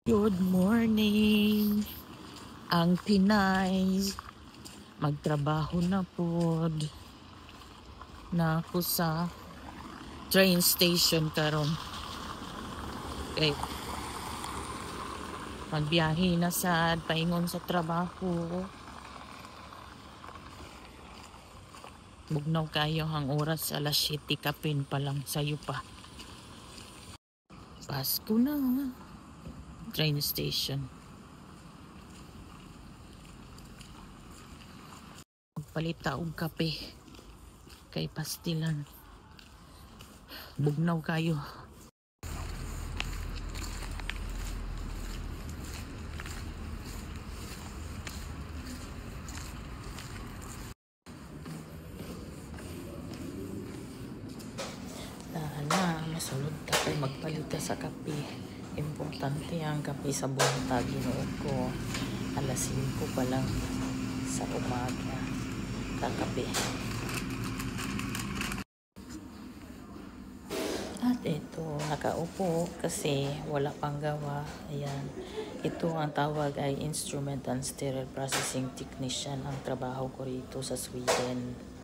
Good morning. Ang Pinay magtrabaho na pod na ako sa train station karon. Okay. Magbiyahe na sad paingon sa trabaho. Bugnaw kayo ang oras alas 7 kapin pa lang sayo pa. Pasko na. Train station. Magpalita og kape kay pastilan. Bugnaw kayo. Masulod ta kay magpalita sa kape. Importante ang kape sa buntag. Ginuod ko alas 5 pa lang sa umaga kakape. At ito, nakaupo kasi wala pang gawa. Ayan. Ito ang tawag ay Instrument and Sterile Processing Technician. Ang trabaho ko rito sa Sweden.